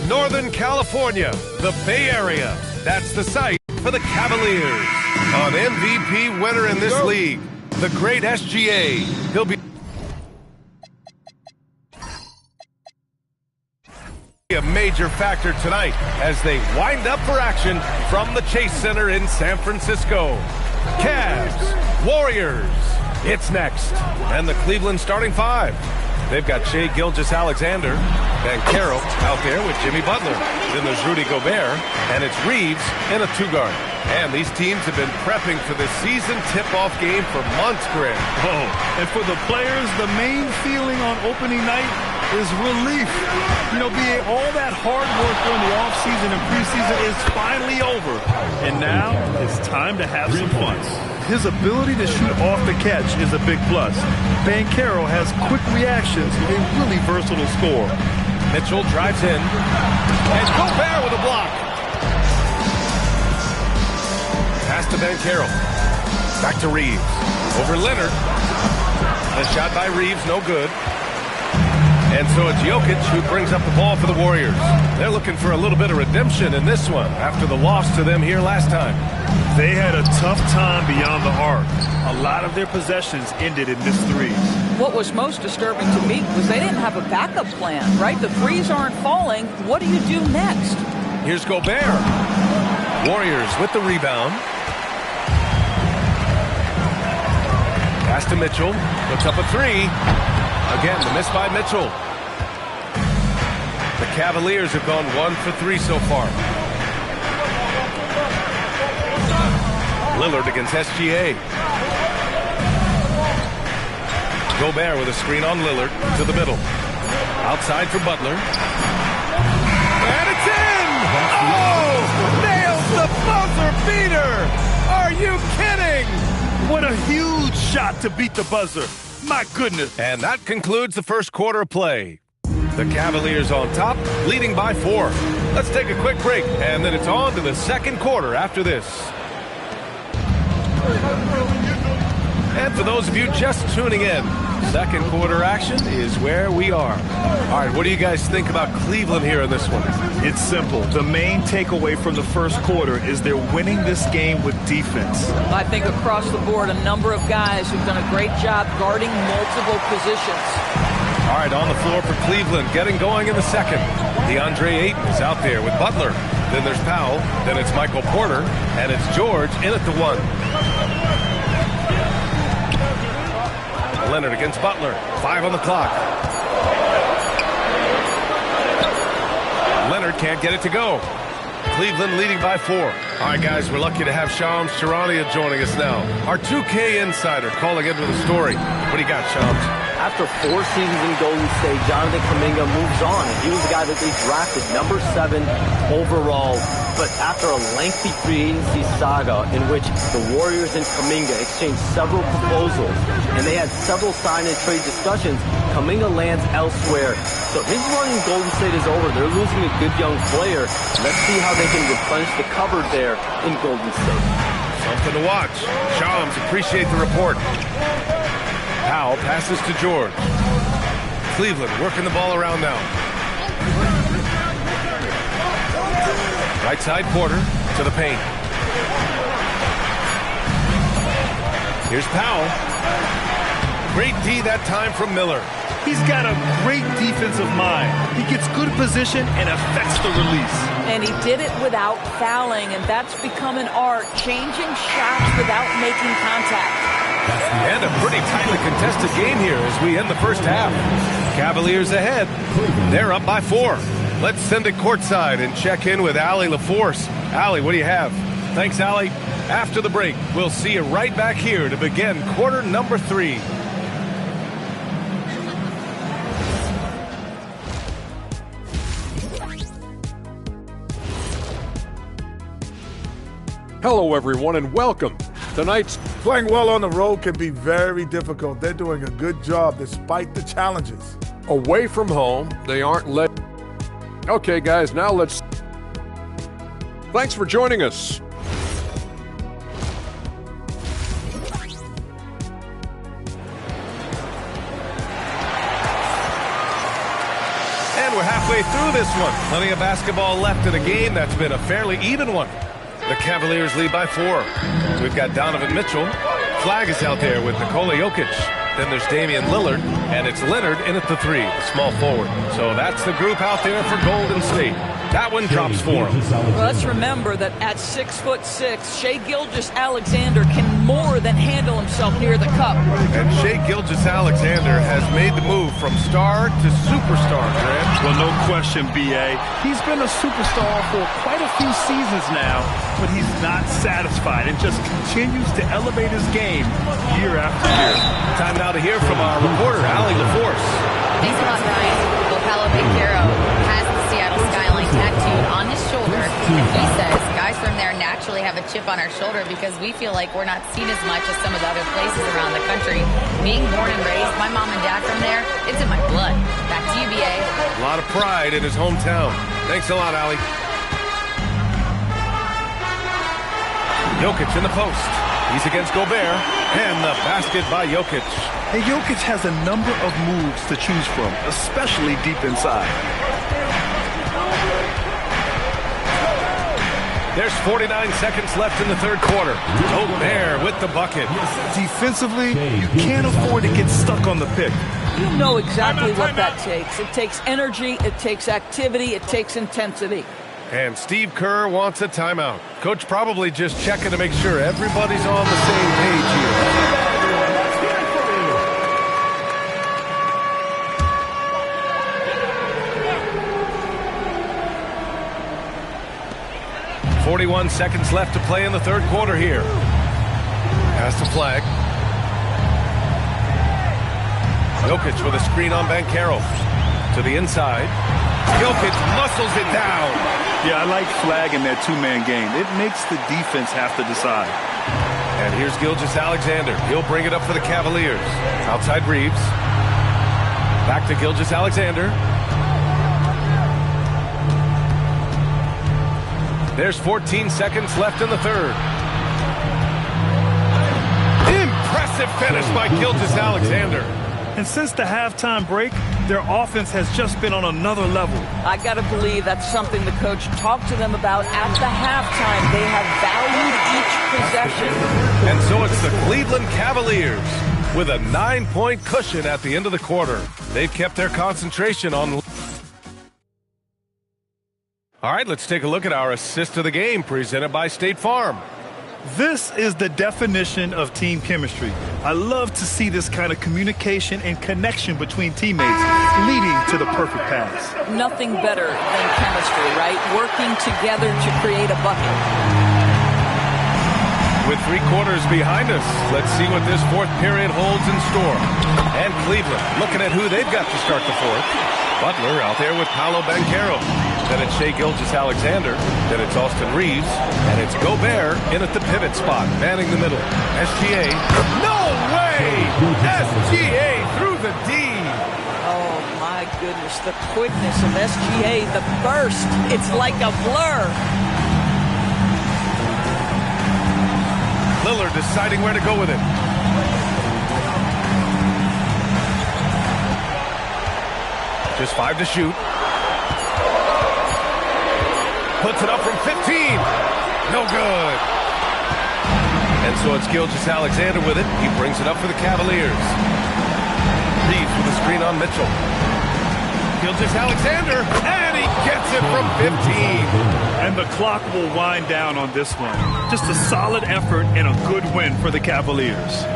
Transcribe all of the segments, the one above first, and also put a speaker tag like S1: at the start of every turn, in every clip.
S1: Northern California, the Bay Area. That's the site for the Cavaliers. An MVP winner in this league, the great SGA. He'll be a major factor tonight as they wind up for action from the Chase Center in San Francisco. Cavs, Warriors, it's next. And the Cleveland starting five. They've got Shai Gilgeous-Alexander, Banchero out there with Jimmy Butler. Then there's Rudy Gobert, and it's Reeves in a two-guard. And these teams have been prepping for the season tip-off game for months, Greg.
S2: Oh, and for the players, the main feeling on opening night is relief. You know, all that hard work during the offseason and preseason is finally over. And now it's time to have some fun. His ability to shoot off the catch is a big plus. Banchero has quick reactions, a really versatile scorer.
S1: Mitchell drives in, and Gobert with a block. Pass to Banchero. Back to Reeves. Over Leonard. A shot by Reeves, no good. And so it's Jokic who brings up the ball for the Warriors. They're looking for a little bit of redemption in this one after the loss to them here last time.
S2: They had a tough time beyond the arc. A lot of their possessions ended in missed threes.
S3: What was most disturbing to me was they didn't have a backup plan, right? The threes aren't falling. What do you do next?
S1: Here's Gobert. Warriors with the rebound. Pass to Mitchell. Puts up a three. Again, the miss by Mitchell. The Cavaliers have gone 1 for 3 so far. Lillard against SGA. Gobert with a screen on Lillard to the middle. Outside for Butler. And it's in! Oh! Nails the buzzer beater! Are you kidding?
S2: What a huge shot to beat the buzzer. My goodness.
S1: And that concludes the first quarter of play. The Cavaliers on top, leading by 4. Let's take a quick break, and then it's on to the second quarter after this. And for those of you just tuning in, second quarter action is where we are. All right, what do you guys think about Cleveland here in this one?
S2: It's simple. The main takeaway from the first quarter is they're winning this game with defense.
S3: I think across the board, a number of guys who've done a great job guarding multiple positions.
S1: All right, on the floor for Cleveland, getting going in the second. DeAndre Ayton is out there with Butler. Then there's Powell. Then it's Michael Porter. And it's George in at the 1. Leonard against Butler. 5 on the clock. Leonard can't get it to go. Cleveland leading by 4. All right, guys, we're lucky to have Shams Charania joining us now. Our 2K insider calling into the story. What do you got, Shams?
S4: After 4 seasons in Golden State, Jonathan Kuminga moves on. He was the guy that they drafted number 7 overall. But after a lengthy free agency saga in which the Warriors and Kuminga exchanged several proposals, and they had several sign and trade discussions, Kuminga lands elsewhere. So his run in Golden State is over. They're losing a good young player. Let's see how they can replenish the cupboard there in Golden State.
S1: Something to watch. Shams, appreciate the report. Powell passes to George. Cleveland working the ball around now. Right side Porter to the paint. Here's Powell. Great D that time from Miller.
S2: He's got a great defensive mind. He gets good position and affects the release.
S3: And he did it without fouling, and that's become an art, changing shots without making contact.
S1: And a pretty tightly contested game here as we end the first half. Cavaliers ahead. They're up by 4. Let's send it courtside and check in with Allie LaForce. Allie, what do you have? Thanks, Allie. After the break, we'll see you right back here to begin quarter number 3.
S5: Hello, everyone, and welcome. Tonight's
S6: playing well on the road can be very difficult. They're doing a good job despite the challenges.
S5: away from home. They aren't led. Okay, guys, now let's... Thanks for joining us.
S1: And we're halfway through this one. Plenty of basketball left in a game that's been a fairly even one. The Cavaliers lead by 4. We've got Donovan Mitchell. Flag is out there with Nikola Jokic. Then there's Damian Lillard, and it's Leonard in at the 3, the small forward. So that's the group out there for Golden State. That one drops for him.
S3: Well, let's remember that at 6'6", Shai Gilgeous-Alexander can more than handle himself near the cup.
S1: And Shai Gilgeous-Alexander has made the move from star to superstar, Grant.
S2: Well, no question, B.A. He's been a superstar for quite a few seasons now, but he's not satisfied and just continues to elevate his game year after year.
S1: Time now to hear from our reporter, Allie LaForce.
S7: Thanks a lot, Ryan. Well, Paolo Banchero has the Seattle skyline tattooed on his shoulder, and he says guys from there naturally have a chip on our shoulder because we feel like we're not seen as much as some of the other places around the country. Being born and raised, my mom and dad from there, it's in my blood. Back to you, B.A.
S1: A lot of pride in his hometown. Thanks a lot, Allie. Jokic in the post. He's against Gobert, and the basket by Jokic.
S2: Hey, Jokic has a number of moves to choose from, especially deep inside.
S1: There's 49 seconds left in the third quarter. Gobert with the bucket.
S2: Defensively, you can't afford to get stuck on the pick.
S3: You know exactly what that takes. It takes energy, it takes activity, it takes intensity.
S1: And Steve Kerr wants a timeout. Coach probably just checking to make sure everybody's on the same page here. 41 seconds left to play in the third quarter here. Pass the flag. Jokic with a screen on Banchero. To the inside. Jokic muscles it down.
S2: Yeah, I like flag in that two-man game. It makes the defense have to decide.
S1: And here's Gilgeous-Alexander. He'll bring it up for the Cavaliers. Outside Reeves. Back to Gilgeous-Alexander. There's 14 seconds left in the third. Impressive finish by Gilgeous-Alexander.
S2: And since the halftime break, their offense has just been on another level.
S3: I got to believe that's something the coach talked to them about at the halftime. They have valued each possession.
S1: And so it's the Cleveland Cavaliers with a 9-point cushion at the end of the quarter. They've kept their concentration on... All right, let's take a look at our assist of the game presented by State Farm.
S2: This is the definition of team chemistry. I love to see this kind of communication and connection between teammates leading to the perfect pass.
S3: Nothing better than chemistry, right? Working together to create a bucket.
S1: With 3 quarters behind us, let's see what this fourth period holds in store. And Cleveland looking at who they've got to start the fourth. Butler out there with Paolo Banchero. Then it's Shai Gilgeous-Alexander. Then it's Austin Reeves. And it's Gobert in at the pivot spot, manning the middle. SGA. No way! SGA through the D.
S3: Oh, my goodness. The quickness of SGA, the burst. It's like a blur.
S1: Lillard deciding where to go with it. Just 5 to shoot. Puts it up from 15. No good. And so it's Gilgeous-Alexander with it. He brings it up for the Cavaliers. Reeves with a screen on Mitchell. Gilgeous-Alexander, and he gets it from 15.
S2: And the clock will wind down on this one. Just a solid effort and a good win for the Cavaliers.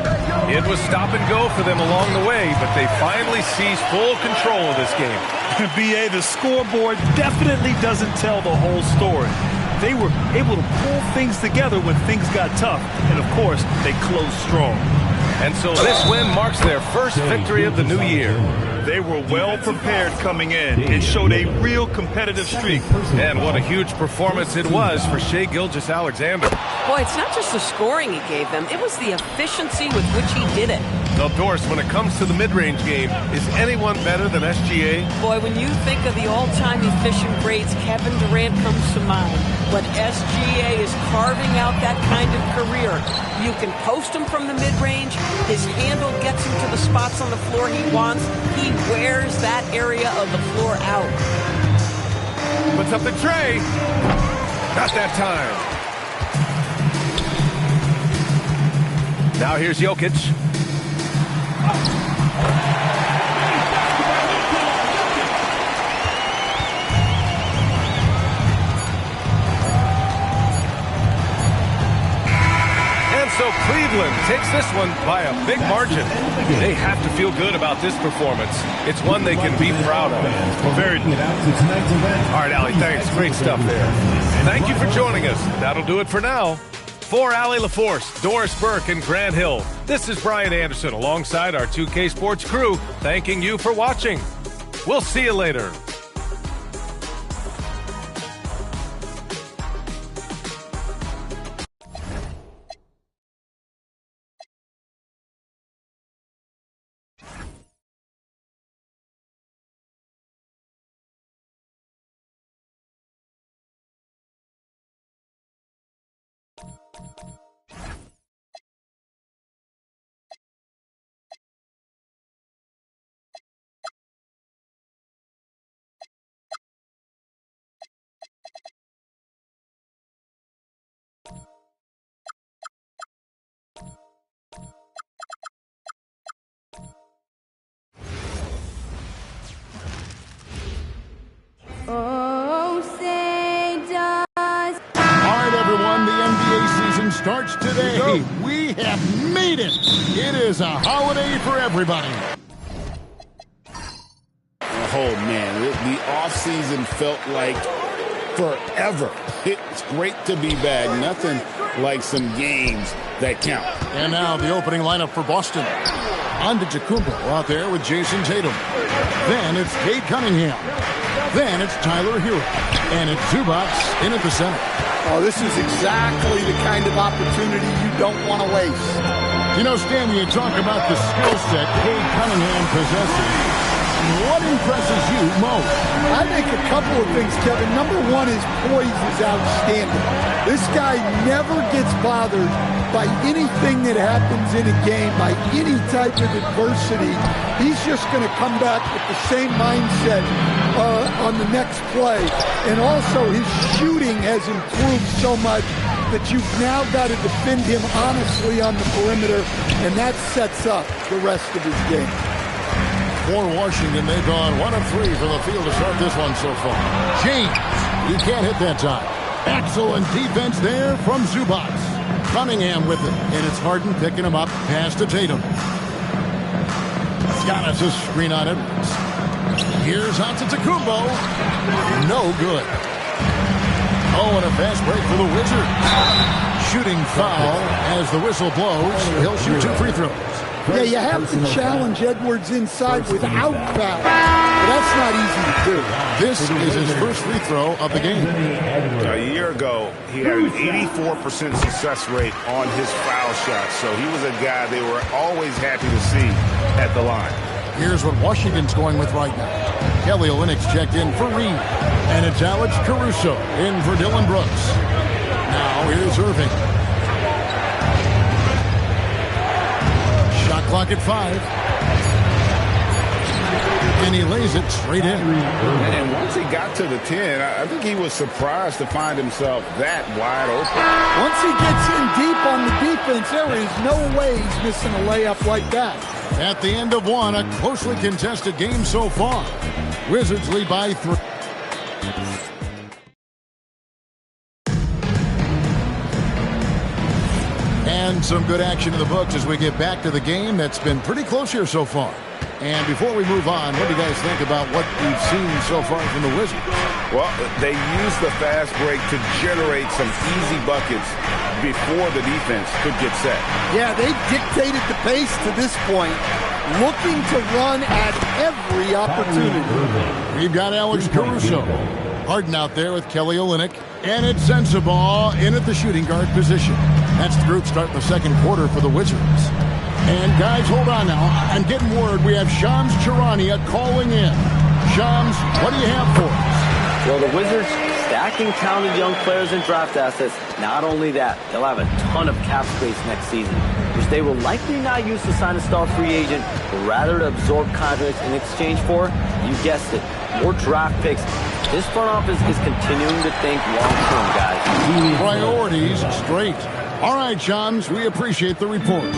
S1: It was stop and go for them along the way, but they finally seized full control of this game.
S2: BA, the scoreboard definitely doesn't tell the whole story. They were able to pull things together when things got tough, and of course, they closed strong.
S1: And so this win marks their first victory of the new year.
S2: They were well prepared coming in and showed a real competitive streak.
S1: And what a huge performance it was for Shai Gilgeous-Alexander.
S8: Boy, it's not just the scoring he gave them, it was the efficiency with which he did it.
S1: So, Doris, when it comes to the mid-range game, is anyone better than SGA?
S8: Boy, when you think of the all-time efficient grades, Kevin Durant comes to mind. But SGA is carving out that kind of career. You can post him from the mid-range. His handle gets him to the spots on the floor he wants. He wears that area of the floor out.
S1: Puts up the tray. Not that time. Now here's Jokic. So Cleveland takes this one by a big margin. They have to feel good about this performance. It's one they can be proud of.
S2: Very.
S1: All right, Allie, thanks. Great stuff there. Thank you for joining us. That'll do it for now. For Allie LaForce, Doris Burke, and Grant Hill, this is Brian Anderson alongside our 2K Sports crew, thanking you for watching. We'll see you later.
S9: Oh, say does.
S10: All right, everyone, the NBA season starts today. We have made it. It is a holiday for everybody.
S11: Oh, man, the offseason felt like forever. It's great to be back. Nothing like some games that count.
S10: And now the opening lineup for Boston. Antetokounmpo out there with Jason Tatum. Then it's Cade Cunningham. Then it's Tyler Hero. And it's Zubac in at the center.
S12: Oh, this is exactly the kind of opportunity you don't want to waste.
S10: You know, Stan, when you talk about the skill set Cade Cunningham possesses, what impresses you most?
S12: I think a couple of things, Kevin. Number one, his poise is outstanding. This guy never gets bothered by anything that happens in a game, by any type of adversity. He's just going to come back with the same mindset on the next play. And also, his shooting has improved so much that you've now got to defend him honestly on the perimeter, and that sets up the rest of his game.
S10: For Washington, they've gone 1 of 3 from the field to start this one so far. James, he can't hit that time. Excellent defense there from Zubac. Cunningham with it, and it's Harden picking him up. Pass to Tatum. Giannis a screen on Edwards. Here's Antetokounmpo. No good. Oh, and a fast break for the Wizards. Shooting foul as the whistle blows. He'll shoot 2 free throws.
S12: Yeah, you have to challenge Edwards inside without foul. But that's not easy to do.
S10: This is his first free throw of the game.
S11: A year ago, he had an 84% success rate on his foul shots. So he was a guy they were always happy to see at the line.
S10: Here's what Washington's going with right now. Kelly Olynyk's checked in for Reed. And it's Alex Caruso in for Dylan Brooks. Now here's Irving. Shot clock at 5. And he lays it straight in.
S11: And once he got to the 10, I think he was surprised to find himself that wide open.
S12: Once he gets in deep on the defense, there is no way he's missing a layup like that.
S10: At the end of one, a closely contested game so far. Wizards lead by 3. And some good action in the books as we get back to the game that's been pretty close here so far. And before we move on, what do you guys think about what we've seen so far from the Wizards?
S11: Well, they use the fast break to generate some easy buckets before the defense could get set.
S12: Yeah, they dictated the pace to this point, looking to run at every opportunity.
S10: We've got Alex Caruso. Harden out there with Kelly Olynyk. And it's Sensabaugh in at the shooting guard position. That's the group starting the second quarter for the Wizards. And guys, hold on now. I'm getting word we have Shams Charania calling in. Shams, what do you have for us?
S4: Well, the Wizards stacking talented young players and draft assets. Not only that, they'll have a ton of cap space next season, which they will likely not use to sign a star free agent, but rather to absorb contracts in exchange for, you guessed it, more draft picks. This front office is continuing to think long-term, guys.
S10: Priorities straight. All right, Shams, we appreciate the report.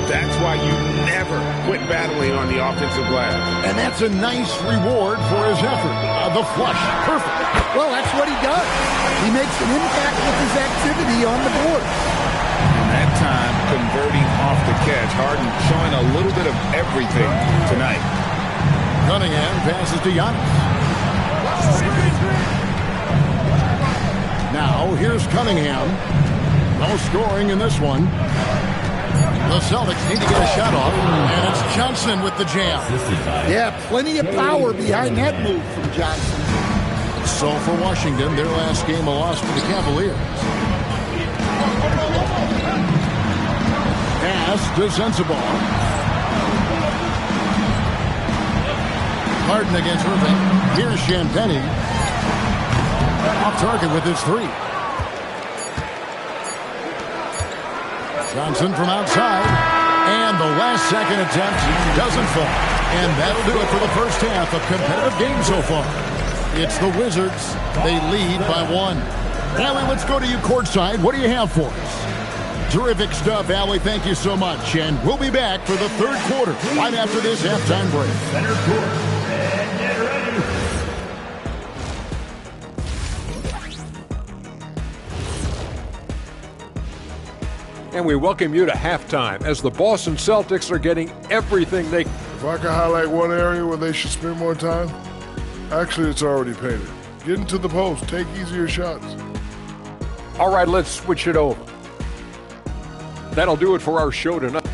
S11: That's why you never quit battling on the offensive glass.
S10: And that's a nice reward for his effort. The flush. Perfect.
S12: Well, that's what he does. He makes an impact with his activity on the board.
S11: And that time, converting off the catch. Harden showing a little bit of everything tonight.
S10: Cunningham passes to Giannis. Now, here's Cunningham. No scoring in this one. The Celtics need to get a shot off, and it's Johnson with the jam.
S12: Yeah, plenty of power behind that move from Johnson.
S10: So for Washington, their last game a loss to the Cavaliers. Pass to Sensabaugh. Harden against Irving. Here's Champagny. Off target with his three. Johnson from outside. And the last second attempt doesn't fall. And that'll do it for the first half of competitive game so far. It's the Wizards. They lead by 1. Allie, let's go to you courtside. What do you have for us? Terrific stuff, Allie. Thank you so much. And we'll be back for the third quarter right after this halftime break.
S13: Center court. And get ready.
S5: And we welcome you to halftime as the Boston Celtics are getting everything they...
S6: If I could highlight one area where they should spend more time, actually it's already painted. Get into the post, take easier shots.
S5: All right, let's switch it over. That'll do it for our show tonight.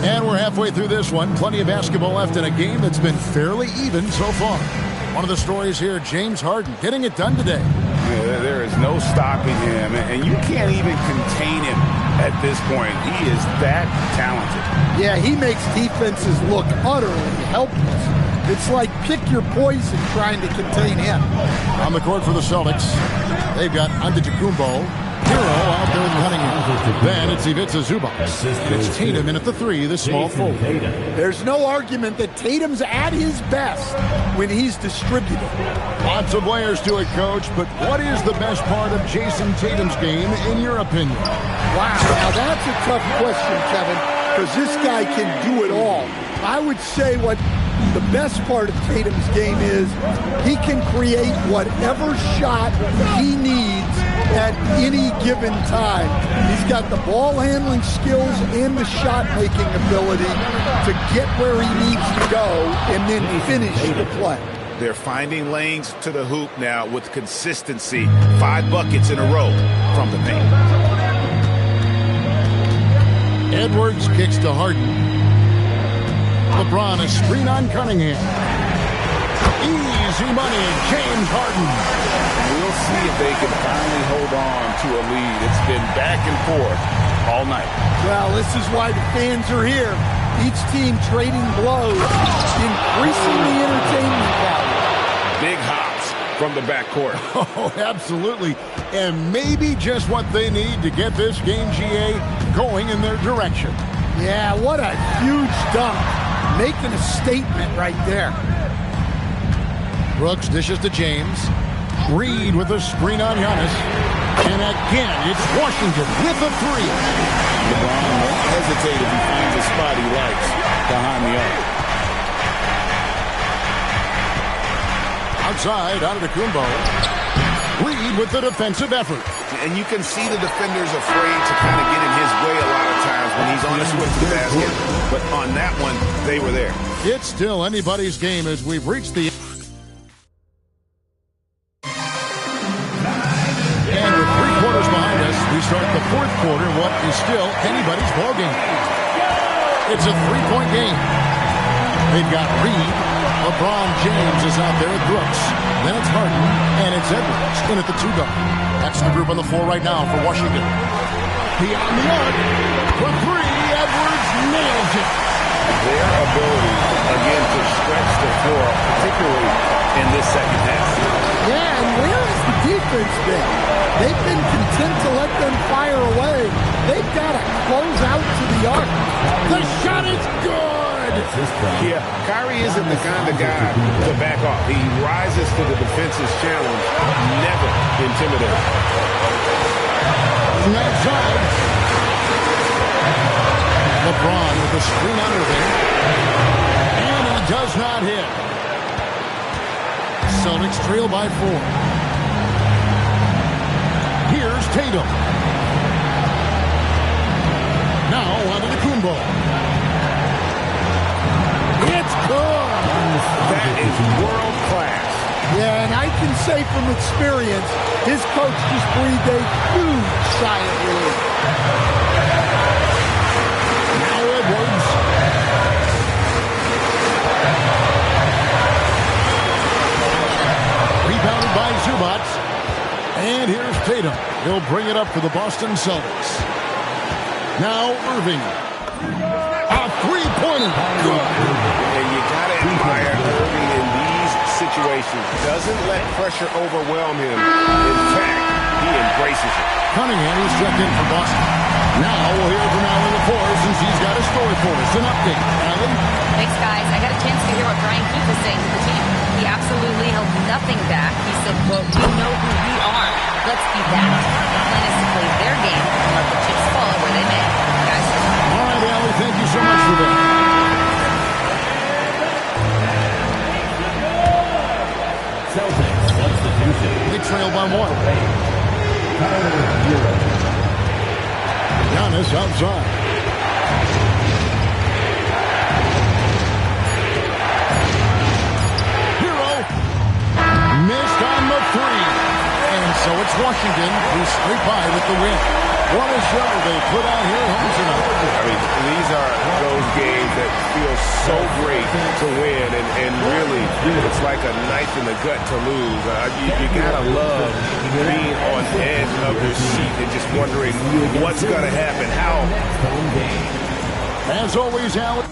S10: And we're halfway through this one. Plenty of basketball left in a game that's been fairly even so far. One of the stories here, James Harden getting it done today.
S11: Yeah, there is no stopping him, and you can't even contain him at this point. He is that talented.
S12: Yeah, he makes defenses look utterly helpless. It's like pick your poison trying to contain him.
S10: On the court for the Celtics, they've got Antetokounmpo. Hero out there with Cunningham. Then it's Ivica Zubac. It's Tatum in at the 3, the small forward.
S12: There's no argument that Tatum's at his best when he's distributed.
S10: Lots of layers to it, Coach, but what is the best part of Jason Tatum's game, in your opinion?
S12: Wow, now that's a tough question, Kevin, because this guy can do it all. I would say what the best part of Tatum's game is he can create whatever shot he needs at any given time. He's got the ball handling skills and the shot making ability to get where he needs to go and then finish the play.
S11: They're finding lanes to the hoop now with consistency. 5 buckets in a row from the paint.
S10: Edwards kicks to Harden. LeBron, a screen on Cunningham. Easy money, James Harden.
S11: We'll see if they can finally hold on to a lead. It's been back and forth all night.
S12: Well, this is why the fans are here. Each team trading blows, increasing the entertainment value.
S11: Big hops from the backcourt.
S10: Oh, absolutely. And maybe just what they need to get this game, GA, going in their direction.
S12: Yeah, what a huge dunk. Making a statement right there.
S10: Brooks dishes to James. Reed with a screen on Giannis. And again, it's Washington with a 3.
S11: LeBron won't hesitate if he finds a spot he likes behind the arc.
S10: Outside, Antetokounmpo. Reed with the defensive effort.
S11: And you can see the defenders afraid to kind of get in his way a lot of times when he's on his way to the basket. But on that one, they were there.
S10: It's still anybody's game as we've reached the... And with 3 quarters behind us, we start the 4th quarter, what is still anybody's ballgame. It's a 3-point game. They've got Reed. LeBron James is out there at Brooks. Then it's Harden, and it's Edwards in at the 2 guard. That's the group on the floor right now for Washington. Beyond the arc, for 3, Edwards nails it.
S11: Their ability, again, to stretch the floor, particularly in this second half.
S12: Yeah, and where has the defense been? They've been content to let them fire away. They've got to close out to the arc. The shot is good!
S11: Yeah, Kyrie isn't the kind of guy to back off. He rises to the defense's challenge, never intimidated.
S10: From outside, LeBron with the screen on Irving. And he does not hit. Celtics trail by 4. Here's Tatum. Now onto the Kumbo. It's good.
S11: That is world class.
S12: Yeah, and I can say from experience, his coach just breathed a huge sigh of relief.
S10: Now Edwards. Rebounded by Zubac. And here's Tatum. He'll bring it up for the Boston Celtics. Now Irving. A three-pointer. Good.
S11: And you got to admire Irving in these situations. Doesn't let pressure overwhelm him. In fact, he embraces it.
S10: Cunningham is checked in for Boston. Now we'll hear from Allen LaForce since he's got a story for us. An update. Allen?
S7: Thanks, guys. I got a chance to hear what Brian Keefe was saying to the team. He absolutely held nothing back. He said, quote, "We know who we are. Let's be that." The plan is to play their game and let the chips fall where they may. Guys.
S10: All right, Allen, thank you so much for that.
S13: Celtics substitution.
S10: They trail by 1. Giannis outside. Hero missed on the 3. And so it's Washington who scrape by with the win. What a show they put out here home tonight.
S11: I mean, these are those games that feel so great to win, and really, it's like a knife in the gut to lose. You gotta love being on edge of your seat and just wondering what's gonna happen, how.
S10: As always, Allen.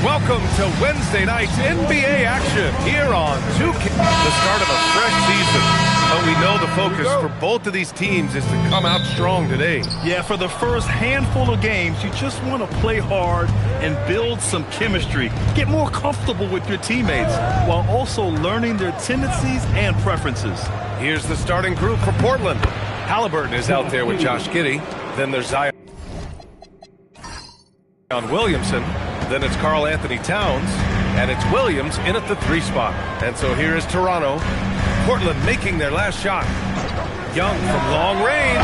S1: Welcome to Wednesday night's NBA action here on 2K. The start of a fresh season. But we know the focus for both of these teams is to come out strong today.
S2: Yeah, for the first handful of games, you just want to play hard and build some chemistry. Get more comfortable with your teammates while also learning their tendencies and preferences.
S1: Here's the starting group for Portland. Halliburton is out there with Josh Giddey. Then there's Zion Williamson. Then it's Karl Anthony Towns, and it's Williams in at the 3 spot. And so here is Toronto. Portland making their last shot. Young from long range.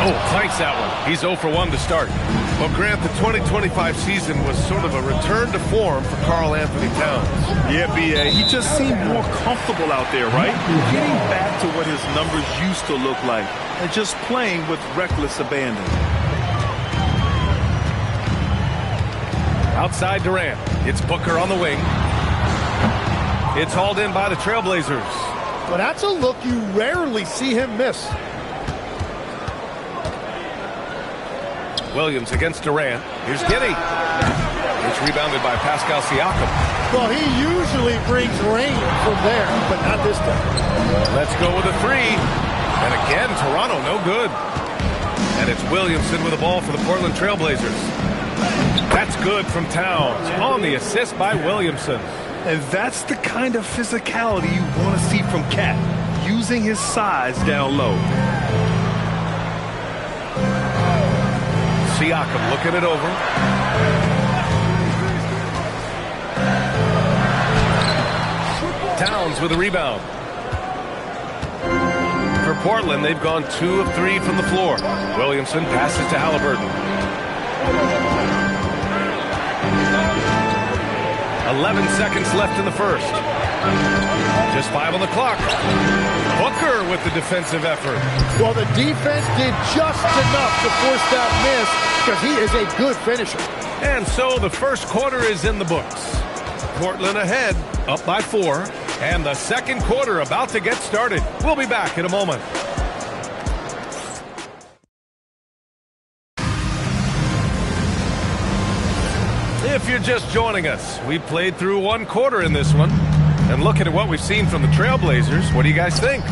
S1: Oh, clanks that one. He's 0 for 1 to start. Well, Grant, the 2025 season was sort of a return to form for Karl Anthony Towns.
S2: Yeah, B.A., he just seemed more comfortable out there, right? Getting back to what his numbers used to look like and just playing with reckless abandon.
S1: Outside Durant. It's Booker on the wing. It's hauled in by the Trailblazers.
S14: Well, that's a look you rarely see him miss.
S1: Williams against Durant. Here's Giddey. It's rebounded by Pascal Siakam.
S14: Well, he usually brings rain from there, but not this time.
S1: Let's go with a 3. And again, Toronto no good. And it's Williamson with the ball for the Portland Trailblazers. That's good from Towns on the assist by Williamson.
S2: And that's the kind of physicality you want to see from Cat, using his size down low.
S1: Siakam looking it over. Towns with a rebound. For Portland, they've gone 2 of 3 from the floor. Williamson passes to Halliburton. 11 seconds left in the first. Just 5 on the clock. Booker with the defensive effort.
S14: Well, the defense did just enough to force that miss because he is a good finisher.
S1: And so the first quarter is in the books. Portland ahead, up by 4. And the second quarter about to get started. We'll be back in a moment. If you're just joining us, we played through 1 quarter in this one. And looking at what we've seen from the Trailblazers, what do you guys think?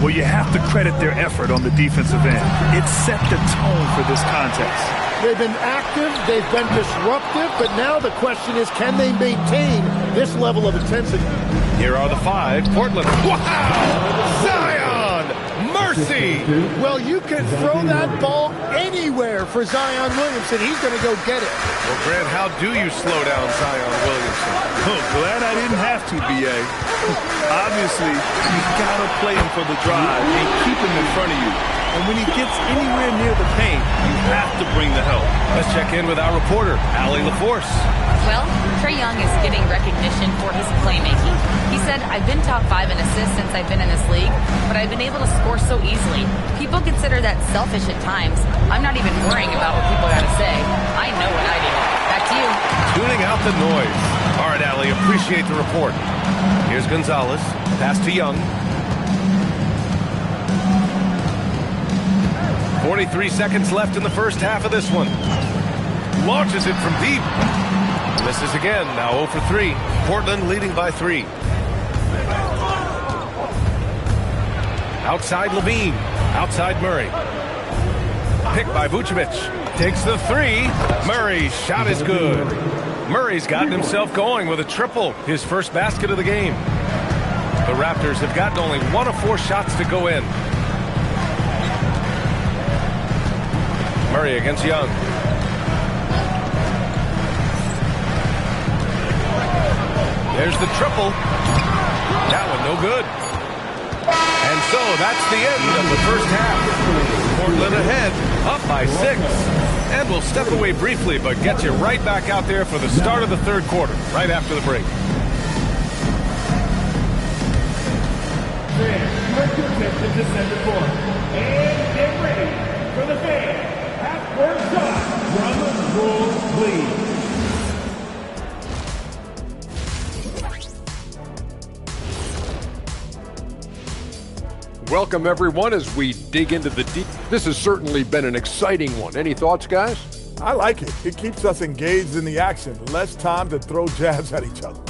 S2: Well, you have to credit their effort on the defensive end. It set the tone for this contest.
S14: They've been active, they've been disruptive, but now the question is, can they maintain this level of intensity?
S1: Here are the 5. Portland. Wow! Zion! Mercy!
S14: Well, you can throw that ball anywhere for Zion Williamson. He's going to go get it.
S1: Well, Grant, how do you slow down Zion Williamson?
S2: Oh, glad I didn't have to, B.A. Obviously, you've got to play him for the drive and keep him in front of you. And when he gets anywhere near the paint, you have to bring the help.
S1: Let's check in with our reporter, Allie LaForce.
S7: Well, Trae Young is getting recognition for his playmaking. He said, I've been top 5 in assists since I've been in this league, but I've been able to score so easily. People consider that selfish at times. I'm not even worrying about what people got to say. I know what I do. Back to you.
S1: Tuning out the noise. All right, Allie, appreciate the report. Here's Gonzalez. Pass to Young. 43 seconds left in the first half of this one. Launches it from deep. Misses again, now 0 for 3. Portland leading by 3. Outside Levine, outside Murray. Picked by Vucevic. Takes the 3. Murray's shot is good. Murray's gotten himself going with a triple, his first basket of the game. The Raptors have gotten only 1 of 4 shots to go in. Murray against Young. There's the triple. That one no good. And so that's the end of the first half. Portland ahead, up by 6. And we'll step away briefly, but get you right back out there for the start of the third quarter, right after the break.
S15: Fans, direct your attention to center court. And get ready for the fans. Half-court shot from Rule, please.
S5: Welcome, everyone, as we dig into the deep. This has certainly been an exciting one. Any thoughts, guys?
S16: I like it. It keeps us engaged in the action. Less time to throw jabs at each other.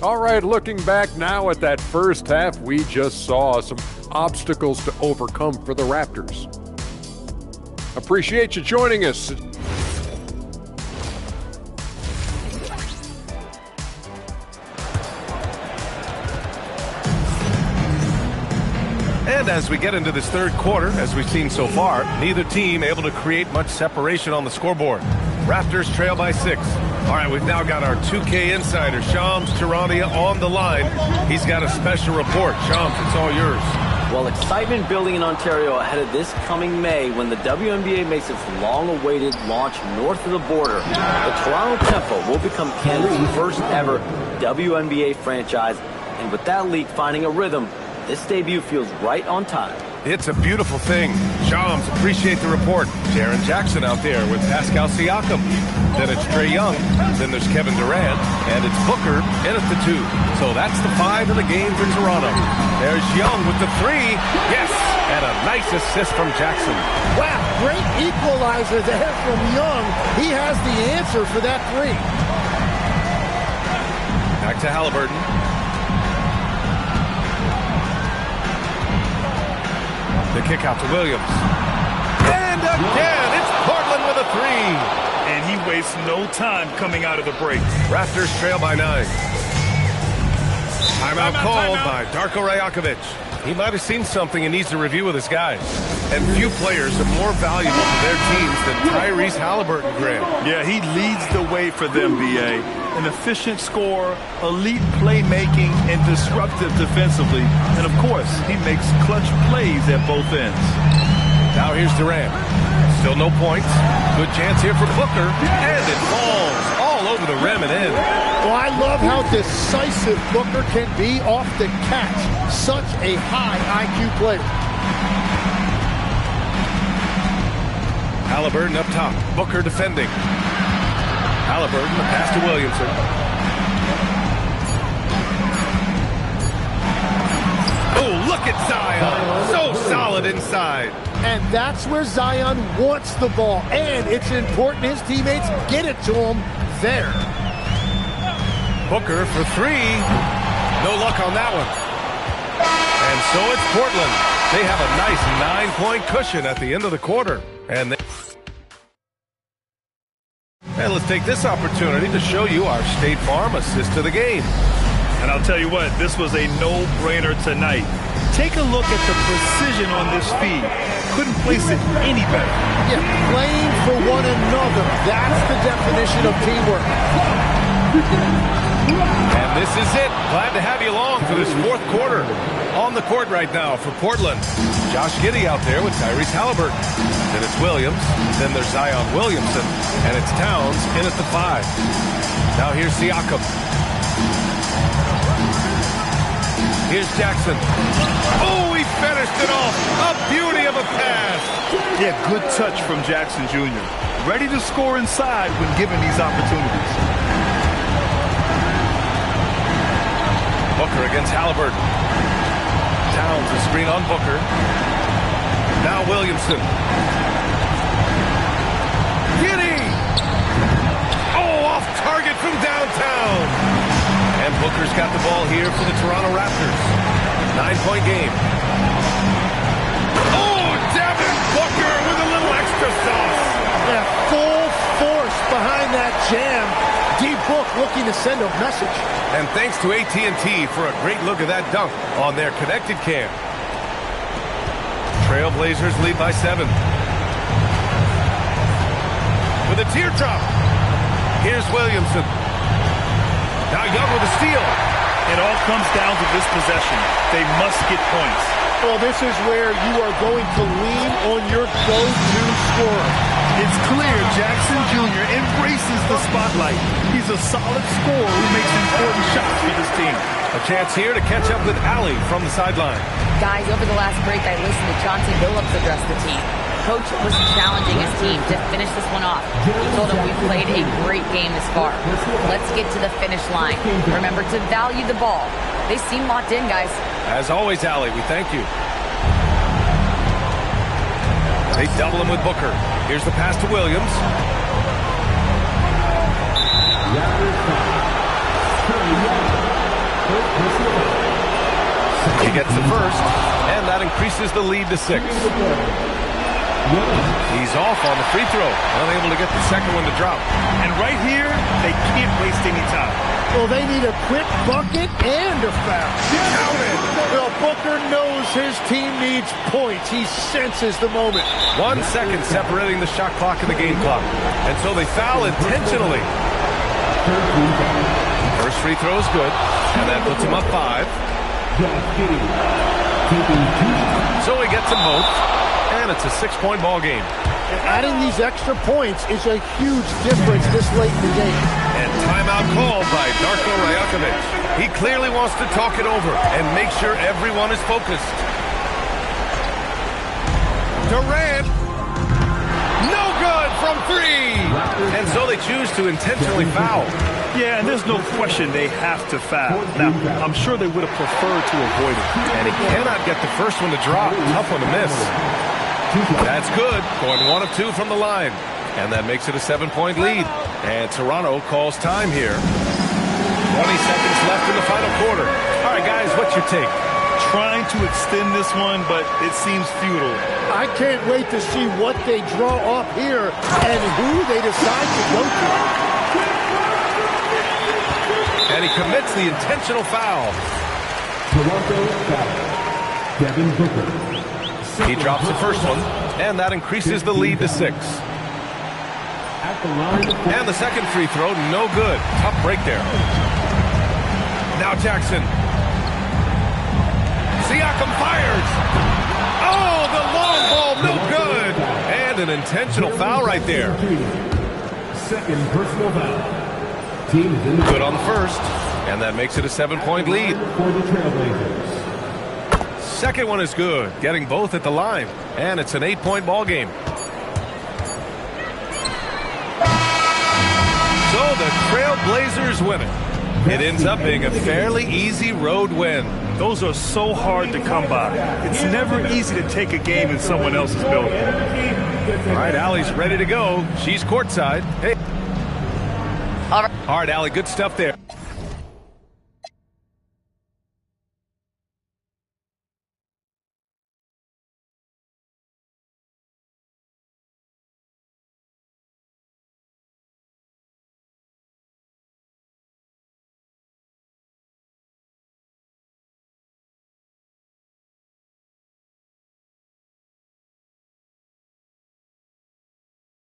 S5: All right, looking back now at that first half, we just saw some obstacles to overcome for the Raptors. Appreciate you joining us.
S1: And as we get into this third quarter, as we've seen so far, neither team able to create much separation on the scoreboard. Raptors trail by 6. All right, we've now got our 2K insider, Shams Charania, on the line. He's got a special report. Shams, it's all yours.
S4: Well, excitement building in Ontario ahead of this coming May when the WNBA makes its long-awaited launch north of the border. The Toronto Tempo will become Canada's first ever WNBA franchise, and with that league finding a rhythm, this debut feels right on time.
S1: It's a beautiful thing. Shams, appreciate the report. Jaren Jackson out there with Pascal Siakam. Then it's Trae Young. Then there's Kevin Durant. And it's Booker in at the 2. So that's the 5 in the game for Toronto. There's Young with the 3. Yes! And a nice assist from Jackson.
S14: Wow, great equalizer there from Young. He has the answer for that 3.
S1: Back to Halliburton. The kick out to Williams. And again, it's Portland with a three.
S2: And he wastes no time coming out of the break.
S1: Raptors trail by 9. Timeout called by Darko Rajakovic. He might have seen something and needs to review with his guys. And few players are more valuable to their teams than Tyrese Halliburton, Graham.
S2: Yeah, he leads the way for them, B.A. An efficient scorer, elite playmaking, and disruptive defensively. And, of course, he makes clutch plays at both ends.
S1: Now here's Durant. Still no points. Good chance here for Booker. And it falls all over the rim and in.
S14: Well, I love how decisive Booker can be off the catch. Such a high IQ player.
S1: Halliburton up top. Booker defending. Halliburton, the pass to Williamson. Oh, look at Zion. So solid inside.
S14: And that's where Zion wants the ball. And it's important his teammates get it to him there.
S1: Booker for three. No luck on that one. And so it's Portland. They have a nice 9-point cushion at the end of the quarter. And let's take this opportunity to show you our State Farm assist to the game.
S2: And I'll tell you what, this was a no-brainer tonight. Take a look at the precision on this feed. Couldn't place it any better.
S14: Yeah, playing for one another. That's the definition of teamwork.
S1: And this is it. Glad to have you along for this fourth quarter. On the court right now for Portland. Josh Giddey out there with Tyrese Halliburton. Then it's Williams. Then there's Zion Williamson. And it's Towns in at the 5. Now here's Siakam. Here's Jackson. Oh, he finished it off. A beauty of a pass.
S2: Yeah, good touch from Jackson Jr. Ready to score inside when given these opportunities.
S1: Booker against Halliburton. Towns a screen on Booker. Now Williamson. Giddey! Oh, off target from downtown. And Booker's got the ball here for the Toronto Raptors. 9-point game. Oh, Devin Booker with a little extra sauce.
S14: Yeah, full force behind that jam. D-Book looking to send a message.
S1: And thanks to AT&T for a great look at that dunk on their connected cam. Trailblazers lead by 7. With a teardrop. Here's Williamson. Now Young with a steal.
S2: It all comes down to this possession. They must get points.
S14: Well, this is where you are going to lean on your go-to scorer.
S2: It's clear Jackson Jr. embraces the spotlight. He's a solid scorer who makes important shots for this team.
S1: A chance here to catch up with Allie from the sideline.
S7: Guys, over the last break, I listened to Chauncey Billups address the team. Coach was challenging his team to finish this one off. He told them we played a great game this far. Let's get to the finish line. Remember to value the ball. They seem locked in, guys.
S1: As always, Allie, we thank you. They double him with Booker. Here's the pass to Williams. He gets the first, and that increases the lead to 6. He's off on the free throw, unable to get the second one to drop.
S2: And right here, they can't waste any time.
S14: Well, they need a quick bucket and a foul. Well, Booker knows his team needs points. He senses the moment.
S1: 1 second separating the shot clock and the game clock. And so they foul intentionally. First free throw is good, and that puts him up 5. So he gets them both. And it's a 6-point ball game.
S14: And adding these extra points is a huge difference this late in the game.
S1: And timeout called by Darko Rajakovic. He clearly wants to talk it over and make sure everyone is focused. Durant. No good from 3. And so they choose to intentionally foul.
S2: Yeah, and there's no question they have to foul. Now, I'm sure they would have preferred to avoid it.
S1: And he cannot get the first one to drop. Tough one to miss. That's good. Going 1 of 2 from the line. And that makes it a 7-point lead. And Toronto calls time here. 20 seconds left in the final quarter. All right, guys, what's your take?
S2: trying to extend this one, but it seems futile.
S14: I can't wait to see what they draw up here and who they decide to go to.
S1: And he commits the intentional foul.
S13: Toronto foul. Devin Booker.
S1: He drops the first one, and that increases the lead to 6. And the second free throw, no good. Tough break there. Now Jackson. Siakam fires. Oh, the long ball, no good. And an intentional foul right there.
S13: Second personal foul. Team is in the
S1: good on the first, and that makes it a 7-point lead.
S13: For the Trailblazers.
S1: Second one is good, getting both at the line, and it's an 8-point ball game. So the Trailblazers win it. It ends up being a fairly easy road win.
S2: Those are so hard to come by. It's never easy to take a game in someone else's building.
S1: All right, Allie's ready to go. She's courtside. Hey. All right, Allie, good stuff there.